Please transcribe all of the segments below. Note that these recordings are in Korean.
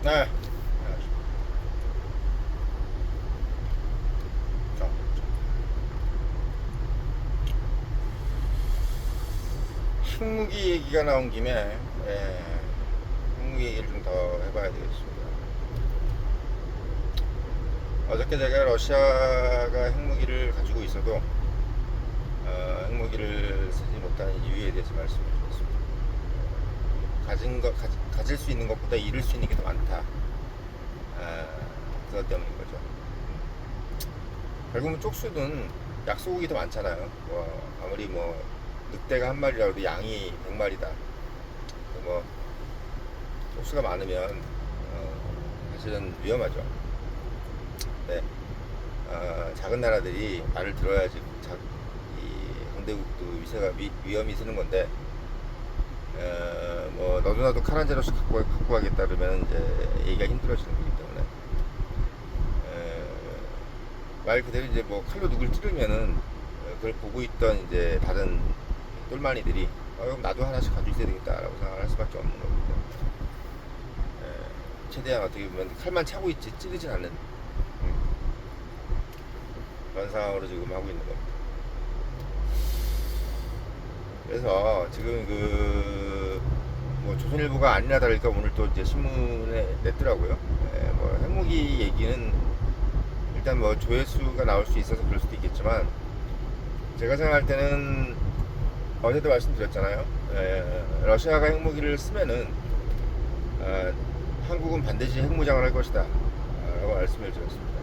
네. 자, 핵무기 얘기가 나온 김에 핵무기 얘기를 좀 더 해봐야 되겠습니다. 어저께 제가 러시아가 핵무기를 가지고 있어도 핵무기를 쓰지 못하는 이유에 대해서 말씀을 드렸습니다. 가질 수 있는 것보다 잃을 수 있는 게 더 많다. 그것 때문인 거죠. 결국은 쪽수는 약소국이 더 많잖아요. 아무리 늑대가 한 마리라도 양이 100마리다. 쪽수가 많으면 사실은 위험하죠. 네. 작은 나라들이 말을 들어야지 이 강대국도 위험이 쓰는 건데, 너도 나도 칼 한 자루씩 갖고 가겠다 그러면 이제 얘기가 힘들어지는 거기 때문에, 말 그대로 이제 칼로 누굴 찌르면은 그걸 보고 있던 이제 다른 똘마니들이 그럼 나도 하나씩 가지고 있어야 되겠다라고 생각할 수밖에 없는 겁니다. 최대한 어떻게 보면 칼만 차고 있지 찌르진 않는 그런 상황으로 지금 하고 있는 겁니다. 그래서 지금 조선일보가 아니나 다를까 오늘 또 이제 신문에 냈더라고요. 핵무기 얘기는 일단 조회수가 나올 수 있어서 그럴 수도 있겠지만, 제가 생각할 때는 어제도 말씀드렸잖아요. 러시아가 핵무기를 쓰면은 한국은 반드시 핵무장을 할 것이다 라고 말씀을 드렸습니다.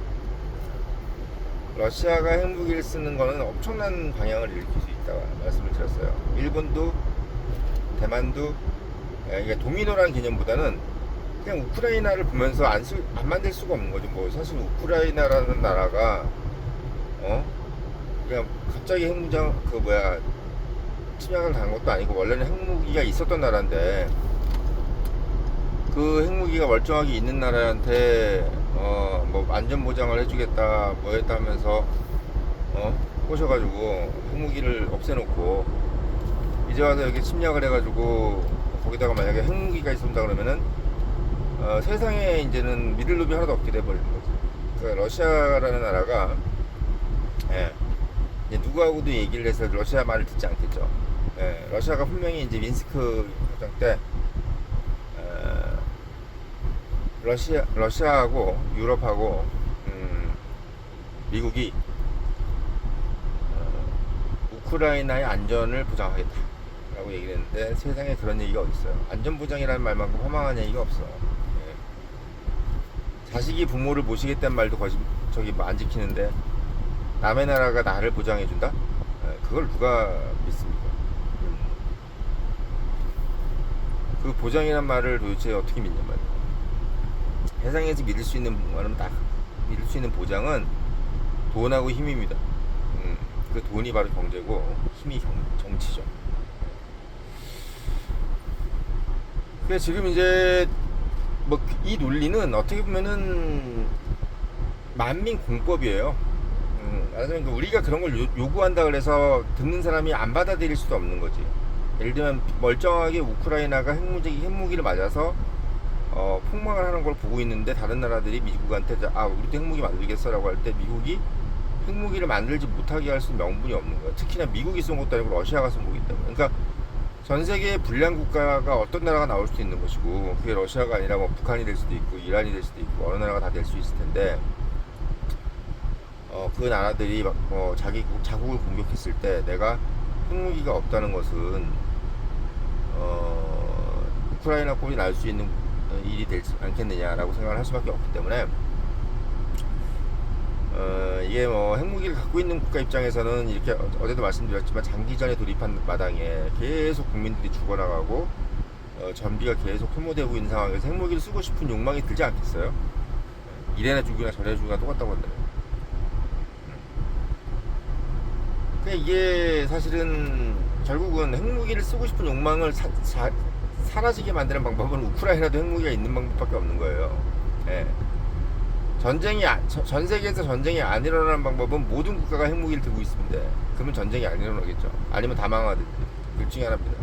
러시아가 핵무기를 쓰는 거는 엄청난 방향을 일으킬 수 있다고 말씀을 드렸어요. 일본도 대만도 이게 도미노라는 개념보다는 그냥 우크라이나를 보면서 안 만들 수가 없는 거죠. 사실 우크라이나라는 나라가 그냥 갑자기 핵무장 침략을 당한 것도 아니고 원래는 핵무기가 있었던 나라인데, 그 핵무기가 멀쩡하게 있는 나라한테 안전 보장을 해주겠다 했다 하면서 꼬셔가지고 핵무기를 없애놓고 이제 와서 여기 침략을 해가지고 거기다가 만약에 핵무기가 있었다 그러면은 세상에 이제는 믿을 놈이 하나도 없게 돼버리는 거지. 그러니까 러시아라는 나라가 이제 누구하고도 얘기를 해서 러시아 말을 듣지 않겠죠. 러시아가 분명히 이제 민스크 협정 때 러시아하고 유럽하고 미국이 우크라이나의 안전을 보장하겠다라고 얘기를 했는데, 세상에 그런 얘기가 어딨어요. 안전보장이라는 말만큼 허망한 얘기가 없어. 자식이 부모를 모시겠다는 말도 안 지키는데 남의 나라가 나를 보장해준다? 그걸 누가 믿습니까? 그 보장이란 말을 도대체 어떻게 믿냔 말이야. 세상에서 믿을 수 있는 보장은 돈하고 힘입니다. 그 돈이 바로 경제고 힘이 정치죠. 그래서 지금 이제 이 논리는 어떻게 보면은 만민 공법이에요. 그러니까 우리가 그런 걸 요구한다 그래서 듣는 사람이 안 받아들일 수도 없는 거지. 예를 들면 멀쩡하게 우크라이나가 핵무기를 맞아서 폭망을 하는 걸 보고 있는데, 다른 나라들이 미국한테 우리도 핵무기 만들겠어라고 할 때 미국이 핵무기를 만들지 못하게 할 수 있는 명분이 없는 거예요. 특히나 미국이 쏜 것도 아니고 러시아가 쏜 거기 때문에. 그러니까 전 세계의 불량 국가가 어떤 나라가 나올 수도 있는 것이고, 그게 러시아가 아니라 북한이 될 수도 있고 이란이 될 수도 있고 어느 나라가 다 될 수 있을 텐데, 그 나라들이 자국을 공격했을 때 내가 핵무기가 없다는 것은 우크라이나 꼴이 날 수 있는 일이 되지 않겠느냐라고 생각을 할 수밖에 없기 때문에, 이게 핵무기를 갖고 있는 국가 입장에서는 이렇게 어제도 말씀드렸지만 장기전에 돌입한 마당에 계속 국민들이 죽어나가고 전비가 계속 소모되고 있는 상황에서 핵무기를 쓰고 싶은 욕망이 들지 않겠어요? 이래나 죽이나 저래나 죽이나 똑같다고 한다면. 이게 사실은 결국은 핵무기를 쓰고 싶은 욕망을 사라지게 만드는 방법은 우크라이나도 핵무기가 있는 방법밖에 없는 거예요. 전 세계에서 전쟁이 안 일어나는 방법은 모든 국가가 핵무기를 들고 있으면 돼. 그러면 전쟁이 안 일어나겠죠. 아니면 다 망하든지. 둘 중에 하나입니다.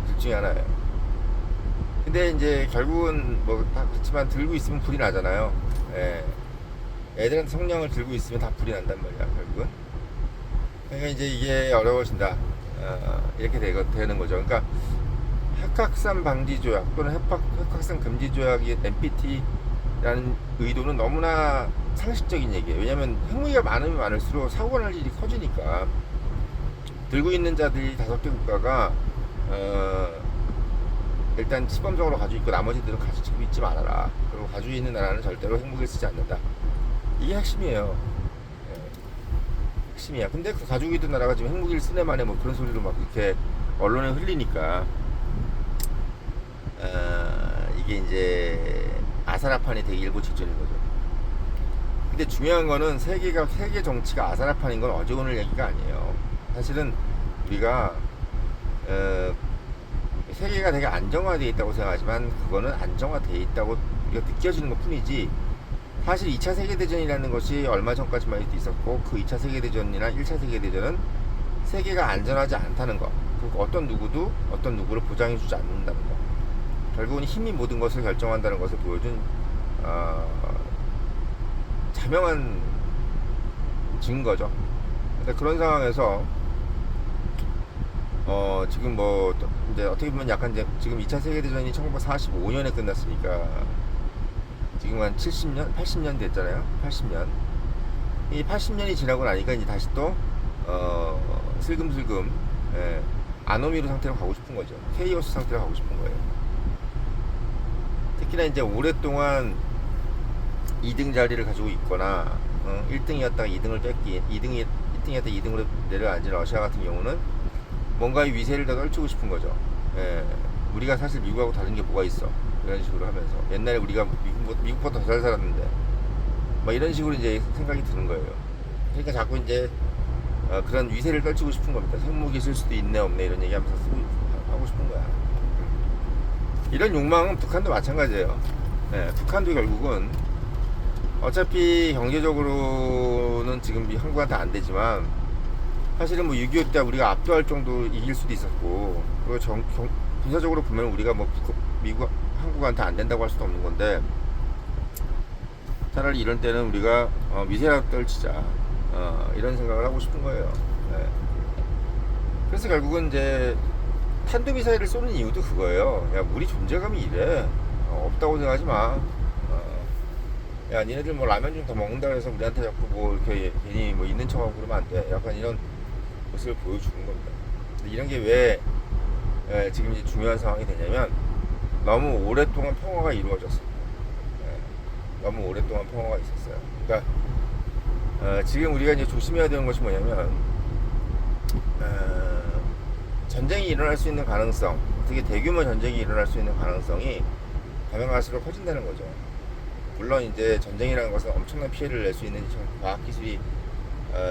둘 중에 하나예요. 근데 이제 결국은 뭐 다 그렇지만 들고 있으면 불이 나잖아요. 예. 애들한테 성냥을 들고 있으면 다 불이 난단 말이야, 결국은. 그러니까 이제 이게 어려워진다. 이렇게 되는 거죠. 그러니까 핵확산 방지 조약 또는 핵확산 금지 조약이 NPT라는 의도는 너무나 상식적인 얘기예요. 왜냐하면 핵무기가 많으면 많을수록 사고가 날 일이 커지니까. 들고 있는 자들이 5개 국가가 일단 시범적으로 가지고 있고 나머지들은 가지고 있지 말아라. 그리고 가지고 있는 나라는 절대로 핵무기를 쓰지 않는다. 이게 핵심이에요. 예, 핵심이야. 근데 그 가지고 있던 나라가 지금 핵무기를 쓰네 만에 뭐 그런 소리로 막 이렇게 언론에 흘리니까 이게 이제 아사라판이 되기 일보 직전인 거죠. 근데 중요한 거는 세계 정치가 아사라판인 건 어제 오늘 얘기가 아니에요. 사실은 우리가 세계가 되게 안정화되어 있다고 생각하지만 그거는 안정화되어 있다고 우리가 느껴지는 것 뿐이지, 사실 2차 세계대전이라는 것이 얼마 전까지만 해도 있었고, 그 2차 세계대전이나 1차 세계대전은 세계가 안전하지 않다는 거, 그리고 어떤 누구도 어떤 누구를 보장해주지 않는다는 거, 결국은 힘이 모든 것을 결정한다는 것을 보여준 자명한 증거죠. 근데 그런 상황에서 지금 뭐 이제 어떻게 보면 약간 이제 지금 2차 세계대전이 1945년에 끝났으니까 지금 한 70년, 80년 됐잖아요. 80년. 이 80년이 지나고 나니까 이제 다시 또 슬금슬금 아노미로 상태로 가고 싶은 거죠. 케이오스 상태로 가고 싶은 거예요. 특히나 이제 오랫동안 2등 자리를 가지고 있거나 1등이었다가 2등을 뺏기, 1등이었다가 2등으로 내려앉은 러시아 같은 경우는 뭔가 이 위세를 더 떨치고 싶은 거죠. 우리가 사실 미국하고 다른 게 뭐가 있어, 이런 식으로 하면서 옛날에 우리가 미국보다 더 잘 살았는데 막 이런 식으로 이제 생각이 드는 거예요. 그러니까 자꾸 이제 그런 위세를 떨치고 싶은 겁니다. 핵무기 쓸 수도 있네 없네 이런 얘기하면서 하고 싶은 거야. 이런 욕망은 북한도 마찬가지예요. 북한도 결국은 어차피 경제적으로는 지금 한국한테 안 되지만 사실은 뭐 6.25 때 우리가 압도할 정도 이길 수도 있었고, 그리고 군사적으로 보면 우리가 뭐 한국한테 안 된다고 할 수도 없는 건데, 차라리 이런 때는 우리가 위세라도 떨치자, 이런 생각을 하고 싶은 거예요. 그래서 결국은 이제 탄도미사일을 쏘는 이유도 그거예요. 야, 우리 존재감이 이래. 없다고 생각하지 마. 야, 니네들 뭐 라면 좀 더 먹는다 그래서 우리한테 자꾸 뭐 이렇게 괜히 뭐 있는 척하고 그러면 안 돼. 약간 이런 모습을 보여주는 겁니다. 근데 이런 게 왜 지금 이제 중요한 상황이 되냐면, 너무 오랫동안 평화가 이루어졌습니다. 너무 오랫동안 평화가 있었어요. 그러니까 지금 우리가 이제 조심해야 되는 것이 뭐냐면, 전쟁이 일어날 수 있는 가능성, 특히 대규모 전쟁이 일어날 수 있는 가능성이 가면 갈수록 커진다는 거죠. 물론 이제 전쟁이라는 것은 엄청난 피해를 낼 수 있는 과학기술이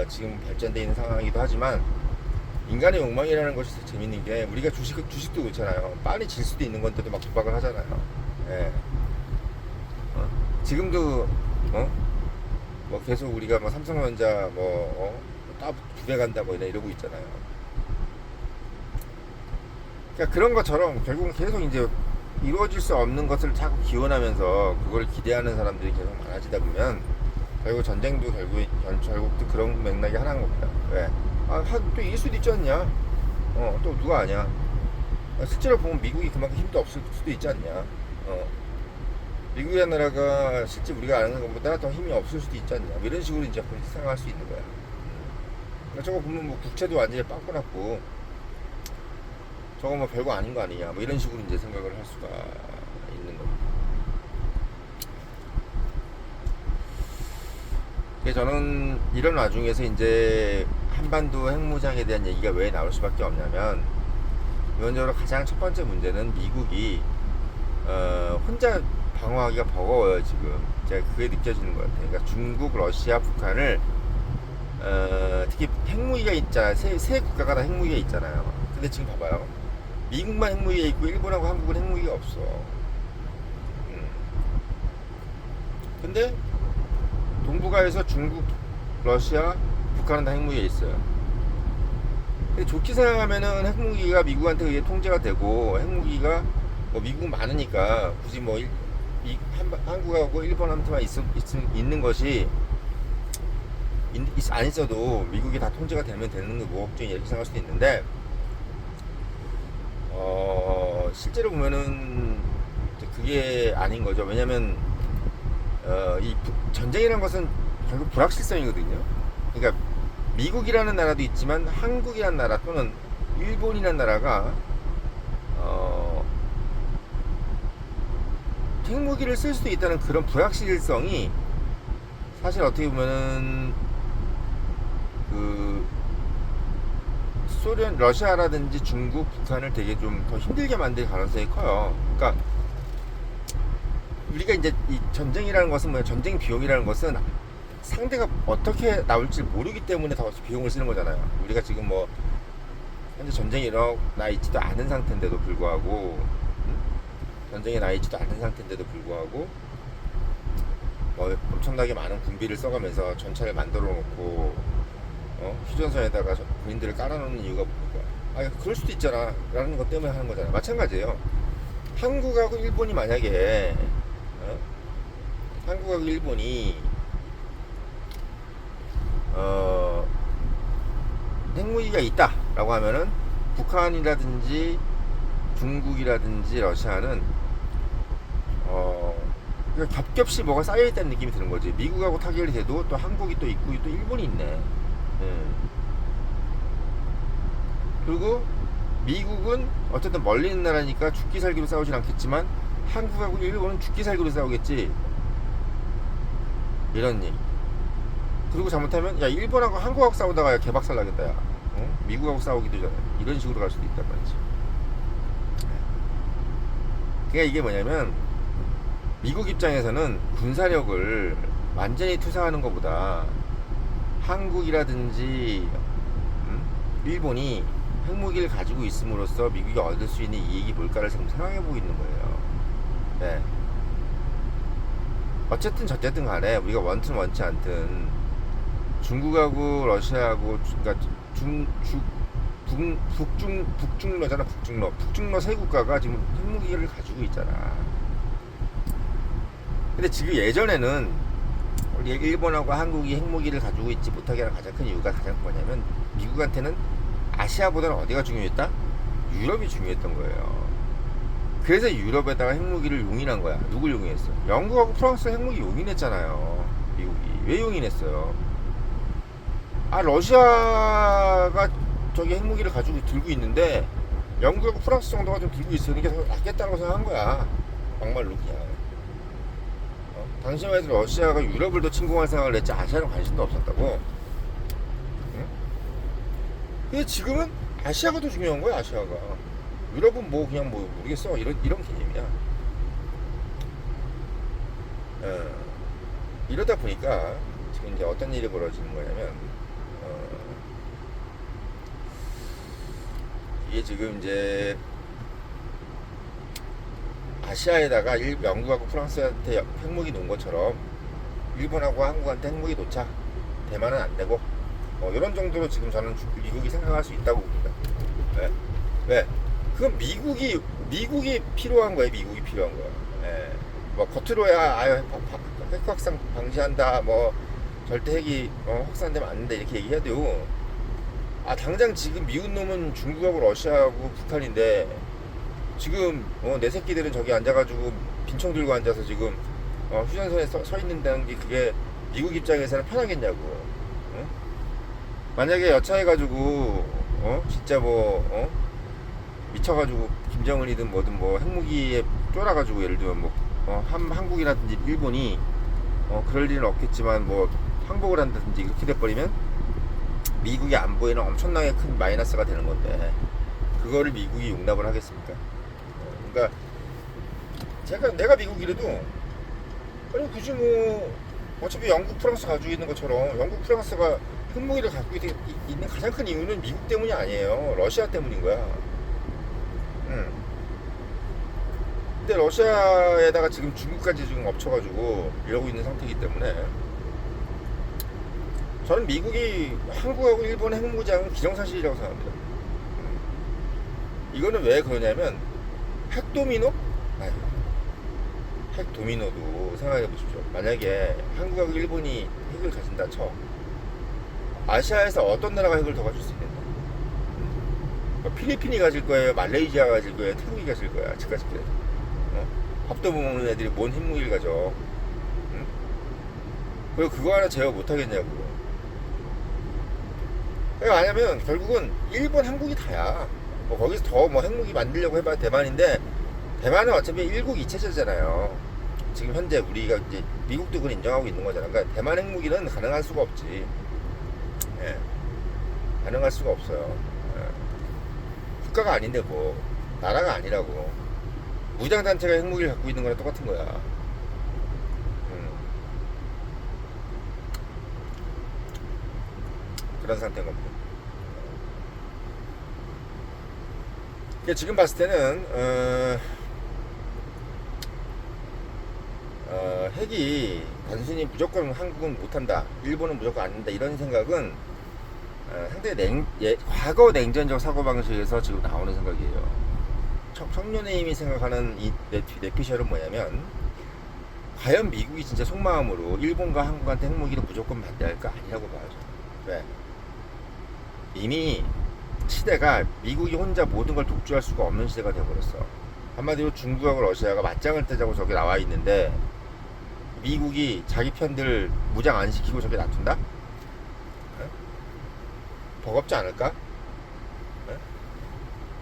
지금 발전되어 있는 상황이기도 하지만, 인간의 욕망이라는 것이 재밌는 게, 우리가 주식도 그렇잖아요. 빨리 질 수도 있는 건데도 막 도박을 하잖아요. 지금도 뭐 계속 우리가 뭐 삼성전자 딱 2배 간다 뭐 이러고 있잖아요. 그러니까 그런 것처럼 결국은 계속 이제 이루어질 수 없는 것을 자꾸 기원하면서 그걸 기대하는 사람들이 계속 많아지다 보면 결국 전쟁도 결국 또 그런 맥락이 하나인 겁니다. 왜? 또 이길 수도 있지 않냐? 또 누가 아냐? 실제로 보면 미국이 그만큼 힘도 없을 수도 있지 않냐? 미국이라는 나라가 실제 우리가 아는 것보다 더 힘이 없을 수도 있지 않냐? 뭐 이런 식으로 이제 생각할 수 있는 거야. 저거 보면 뭐 국채도 완전히 빵꾸 났고, 저거 뭐 별거 아닌 거 아니냐? 뭐 이런 식으로 이제 생각을 할 수가 있는 겁니다. 그래서 저는 이런 와중에서 이제 한반도 핵무장에 대한 얘기가 왜 나올 수밖에 없냐면, 기본적으로 가장 첫 번째 문제는 미국이 혼자 방어하기가 버거워요. 지금 제가 그게 느껴지는 것 같아요. 그러니까 중국, 러시아, 북한을 특히 핵무기가 있잖아요. 세 국가가 다 핵무기가 있잖아요. 근데 지금 봐봐요. 미국만 핵무기가 있고 일본하고 한국은 핵무기가 없어. 근데 동북아에서 중국, 러시아, 북한은 다 핵무기가 있어요. 근데 좋게 생각하면은 핵무기가 미국한테 의해 통제가 되고 핵무기가 뭐 미국은 많으니까 굳이 뭐 한국하고 일본한테만 있는 것이 안 있어도 미국이 다 통제가 되면 되는 거고 걱정이 이렇게 생각할 수도 있는데 실제로 보면은 그게 아닌 거죠. 왜냐면 이 전쟁이라는 것은 결국 불확실성이거든요. 그러니까 미국이라는 나라도 있지만 한국이라는 나라 또는 일본이라는 나라가 핵무기를 쓸 수도 있다는 그런 불확실성이 사실 어떻게 보면은 그 러시아라든지 중국, 북한을 되게 좀 더 힘들게 만들 가능성이 커요. 그러니까 우리가 이제 이 전쟁이라는 것은 뭐야? 전쟁 비용이라는 것은 상대가 어떻게 나올지 모르기 때문에 더 비용을 쓰는 거잖아요. 우리가 지금 뭐 현재 전쟁이 일어나 있지도 않은 상태인데도 불구하고, 전쟁에 나 있지도 않은 상태인데도 불구하고 뭐 엄청나게 많은 군비를 써가면서 전차를 만들어 놓고 휴전선에다가 군인들을 깔아놓는 이유가 뭡니까? 그럴 수도 있잖아 라는 것 때문에 하는 거잖아. 마찬가지예요. 한국하고 일본이 만약에 한국하고 일본이 핵무기가 있다 라고 하면은 북한이라든지 중국이라든지 러시아는 겹겹이 뭐가 쌓여있다는 느낌이 드는 거지. 미국하고 타결이 돼도 또 한국이 또 있고 또 일본이 있네. 그리고 미국은 어쨌든 멀리 있는 나라니까 죽기 살기로 싸우진 않겠지만 한국하고 일본은 죽기 살기로 싸우겠지. 이런 얘기. 그리고 잘못하면 야 일본하고 한국하고 싸우다가 야 개박살 나겠다 야. 미국하고 싸우기도 전에 이런 식으로 갈 수도 있단 말이지. 그러니까 이게 뭐냐면 미국 입장에서는 군사력을 완전히 투사하는 것보다 한국이라든지 일본이 핵무기를 가지고 있음으로써 미국이 얻을 수 있는 이익이 뭘까를 지금 생각해보고 있는 거예요. 네. 어쨌든 저쨌든 간에 우리가 원튼 원치 않든 중국하고 러시아하고 그러니까 북중러잖아. 북중러 세 국가가 지금 핵무기를 가지고 있잖아. 근데 지금 예전에는 우리 일본하고 한국이 핵무기를 가지고 있지 못하게 하는 가장 큰 이유가 가장 뭐냐면 미국한테는 아시아보다는 어디가 중요했다? 유럽이 중요했던 거예요. 그래서 유럽에다가 핵무기를 용인한 거야. 누굴 용인했어? 영국하고 프랑스 핵무기 용인했잖아요. 미국이. 왜 용인했어요? 러시아가 저기 핵무기를 가지고 들고 있는데 영국하고 프랑스 정도가 좀 들고 있으니까 낫겠다고 생각한 거야. 막말로 그냥. 당시만 해도 러시아가 유럽을 더 침공할 생각을 했지 아시아는 관심도 없었다고. 응? 근데 지금은 아시아가 더 중요한 거야. 아시아가. 유럽은 뭐 그냥 뭐 모르겠어. 이런 개념이야. 이러다 보니까 지금 이제 어떤 일이 벌어지는 거냐면 이게 지금 이제 아시아에다가 영국하고 프랑스한테 핵무기 놓은 것처럼 일본하고 한국한테 핵무기 놓자. 대만은 안 되고 이런 정도로 지금 저는 미국이 생각할 수 있다고 봅니다. 네. 왜? 그건 미국이 필요한 거예요. 미국이 필요한 거야. 네. 뭐 겉으로야 핵 확산 방지한다. 뭐 절대 핵이 확산되면 안 된다 이렇게 얘기해도 당장 지금 미운 놈은 중국하고 러시아하고 북한인데 지금 내 새끼들은 저기 앉아가지고 빈총 들고 앉아서 지금 휴전선에 서 있는다는 게 그게 미국 입장에서는 편하겠냐고. 만약에 여차해가지고 진짜 뭐 미쳐가지고 김정은이든 뭐든 뭐 핵무기에 쫄아가지고 예를 들면 뭐 한국이라든지 일본이 그럴 일은 없겠지만 뭐 항복을 한다든지 이렇게 돼버리면 미국의 안보에는 엄청나게 큰 마이너스가 되는 건데 그거를 미국이 용납을 하겠습니까? 그러니까 내가 미국이라도 굳이 뭐 어차피 영국 프랑스 가지고 있는 것처럼 영국 프랑스가 핵무기를 갖고 있는 가장 큰 이유는 미국 때문이 아니에요. 러시아 때문인 거야. 근데 러시아에다가 지금 중국까지 지금 엎쳐가지고 이러고 있는 상태이기 때문에 저는 미국이 한국하고 일본의 핵무장은 기정사실이라고 생각합니다. 이거는 왜 그러냐면 핵도미노? 아유, 핵도미노도 생각해 보십시오. 만약에 한국하고 일본이 핵을 가진다 쳐. 아시아에서 어떤 나라가 핵을 더 가질 수 있는데? 뭐 필리핀이 가질 거예요, 말레이시아가 가질 거예요, 태국이 가질 거야, 즉가지 그래. 밥도 못 먹는 애들이 뭔 핵무기를 가져? 응? 그리고 그거 하나 제어 못 하겠냐고. 왜냐면 결국은 일본, 한국이 다야. 뭐 거기서 더 뭐 핵무기 만들려고 해봐야 대만인데, 대만은 어차피 일국 이체제잖아요. 지금 현재 우리가 이제 미국도 그걸 인정하고 있는 거잖아. 그러니까 대만 핵무기는 가능할 수가 없지. 예. 가능할 수가 없어요. 예. 국가가 아닌데 뭐 나라가 아니라고. 무장단체가 핵무기를 갖고 있는 거랑 똑같은 거야. 그런 상태인 겁니다. 지금 봤을 때는 핵이 단순히 무조건 한국은 못한다, 일본은 무조건 안 한다, 이런 생각은 상당히 과거 냉전적 사고방식에서 지금 나오는 생각이에요. 청년의 힘이 생각하는 이 뇌피셜은 뭐냐면, 과연 미국이 진짜 속마음으로 일본과 한국한테 핵무기를 무조건 반대할까? 아니라고 봐요. 왜? 이미 시대가 미국이 혼자 모든 걸 독주할 수가 없는 시대가 되어버렸어. 한마디로 중국하고 러시아가 맞짱을 뜨자고 저기 나와 있는데, 미국이 자기 편들 무장 안 시키고 저기 놔둔다? 버겁지 않을까?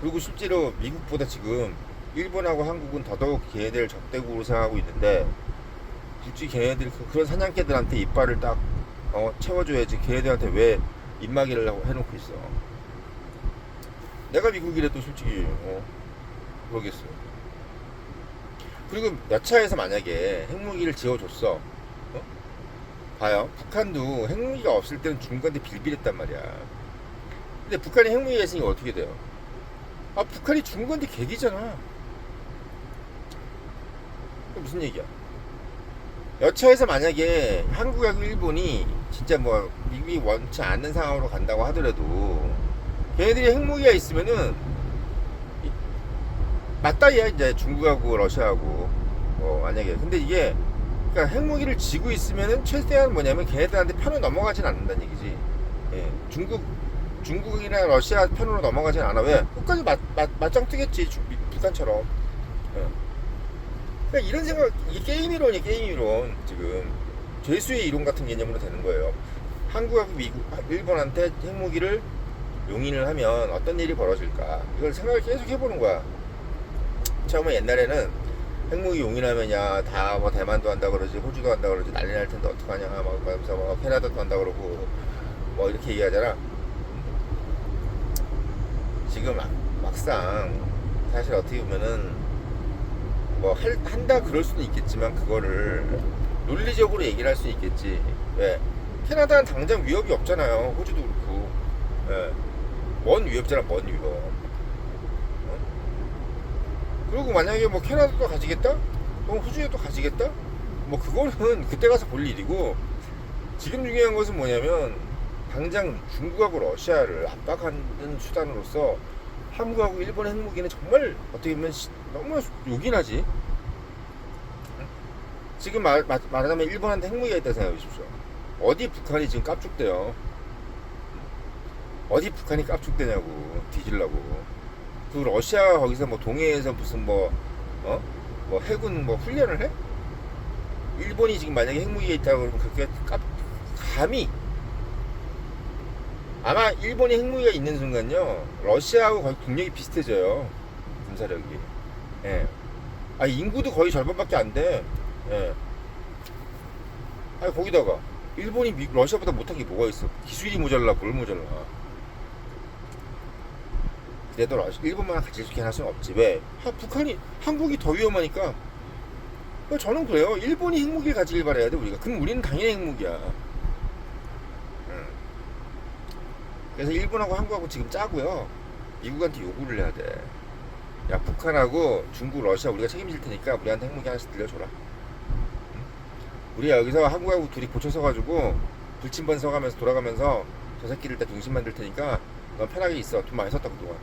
그리고 실제로 미국보다 지금 일본하고 한국은 더더욱 걔네들 적대국으로 생각하고 있는데, 굳이 걔네들이 그런 사냥개들한테 이빨을 딱 채워줘야지 걔네들한테 왜 입마개를 해놓고 있어. 내가 미국이라도 솔직히 그러겠어. 그리고 몇 차에서 만약에 핵무기를 지어줬어, 봐요. 북한도 핵무기가 없을 때는 중국한테 빌빌했단 말이야. 근데 북한이 핵무기가 있으니까 어떻게 돼요? 북한이 중국한테 개기잖아. 무슨 얘기야? 여차에서 만약에 한국하고 일본이 진짜 뭐 미국이 원치 않는 상황으로 간다고 하더라도, 걔네들이 핵무기가 있으면은 맞다이야, 이제 중국하고 러시아하고. 만약에 근데 이게, 그러니까 핵무기를 지고 있으면은 최대한 뭐냐면 걔네들한테 편을 넘어가진 않는다는 얘기지. 예. 중국이나 러시아 편으로 넘어가진 않아. 왜? 끝까지 맞짱 뜨겠지, 북한처럼. 예. 그러니까 이런 생각, 이게 게임 이론. 지금 죄수의 이론 같은 개념으로 되는 거예요. 한국하고 미국, 일본한테 핵무기를 용인을 하면 어떤 일이 벌어질까, 이걸 생각을 계속 해보는 거야. 처음에 옛날에는 핵무기 용인하면 다 뭐 대만도 한다 그러지, 호주도 한다 그러지, 난리 날 텐데 어떡하냐 막 하면서 뭐 캐나다도 한다 그러고 뭐 이렇게 얘기하잖아. 지금 막상 사실 어떻게 보면은 뭐 한다 그럴 수도 있겠지만, 그거를 논리적으로 얘기를 할 수 있겠지. 왜? 캐나다는 당장 위협이 없잖아요. 호주도 그렇고. 예. 먼 위협잖아, 먼 위협. 그리고 만약에 뭐 캐나다도 가지겠다? 그럼 호주에도 가지겠다? 뭐 그거는 그때 가서 볼 일이고, 지금 중요한 것은 뭐냐면, 당장 중국하고 러시아를 압박하는 수단으로서 한국하고 일본 핵무기는 정말 어떻게 보면 너무 요긴하지. 지금 말하자면 일본한테 핵무기가 있다고 생각해 보십시오. 어디 북한이 지금 깝죽대요? 어디 북한이 깝죽대냐고, 뒤질라고. 그 러시아가 거기서 뭐 동해에서 무슨 뭐 해군 뭐 훈련을 해? 일본이 지금 만약에 핵무기가 있다고 그러면 그렇게 감히, 아마 일본이 핵무기가 있는 순간요, 러시아하고 거의 국력이 비슷해져요, 군사력이. 예. 인구도 거의 절반밖에 안 돼. 예. 거기다가 일본이 러시아보다 못한 게 뭐가 있어? 기술이 모자라, 뭘 모자라. 그래도 일본만 같이 이렇게 할 수는 없지. 왜? 북한이, 한국이 더 위험하니까. 저는 그래요. 일본이 핵무기를 가지길 바라야 돼, 우리가. 그럼 우리는 당연히 핵무기야. 그래서 일본하고 한국하고 지금 짜고요, 미국한테 요구를 해야 돼. 야, 북한하고 중국, 러시아 우리가 책임질 테니까 우리한테 핵무기 하나씩 들려줘라. 우리가 여기서 한국하고 둘이 고쳐 서가지고 불침번 서가면서 돌아가면서 저 새끼들 때 중심 만들 테니까 넌 편하게 있어. 돈 많이 썼다 그동안.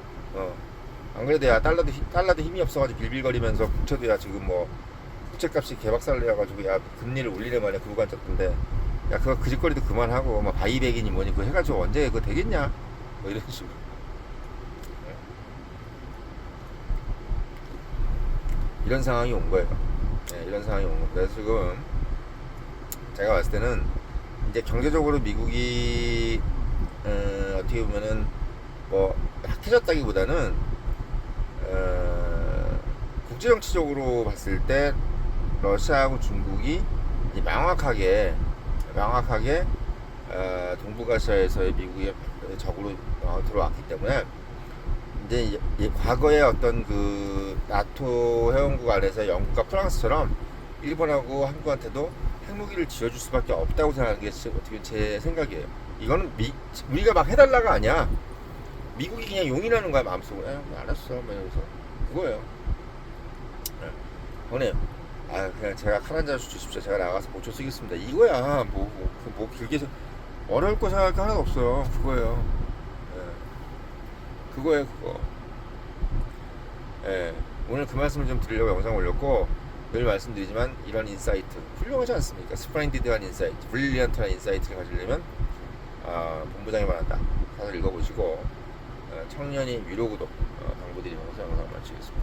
안 그래도 야 달러도 힘이 없어가지고 빌빌거리면서 국채도 야 지금 뭐 국채값이 개박살내가지고 야 금리를 올리려 말이야 그거 앉았던데 야 그거 그 짓거리도 그만하고 뭐 바이백이니 뭐니 그거 해가지고 언제 그거 되겠냐 뭐 이런 식으로 이런 상황이 온 거예요. 네, 이런 상황이 온 거예요. 그래서 지금 제가 봤을 때는 이제 경제적으로 미국이 어떻게 보면은 뭐 약해졌다기보다는 국제정치적으로 봤을 때 러시아하고 중국이 이제 명확하게 동북아시아에서의 미국의 적으로 들어왔기 때문에 이제 과거의 어떤 그 나토 회원국 안에서 영국과 프랑스처럼 일본하고 한국한테도 핵무기를 지어줄 수밖에 없다고 생각하는 게 어떻게 제 생각이에요. 이거는 우리가 막 해달라가 아니야. 미국이 그냥 용인하는 거야 마음속으로. 알았어, 뭐 이러면서 그거예요. 형님, 그냥 제가 칼 한 잔 주십시오. 제가 나가서 보초 쓰겠습니다. 이거야. 뭐 길게 어려울 거 생각할 거 하나도 없어요. 그거예요. 그거예요, 그거. 예, 오늘 그 말씀을 좀 드리려고 영상 올렸고 늘 말씀드리지만 이런 인사이트 훌륭하지 않습니까? 스프렌디드한 인사이트, 브릴리언트한 인사이트를 가지려면 본부장이 말한다. 가서 읽어보시고 청년이 위로 구독 당부드리면서 영상을 마치겠습니다.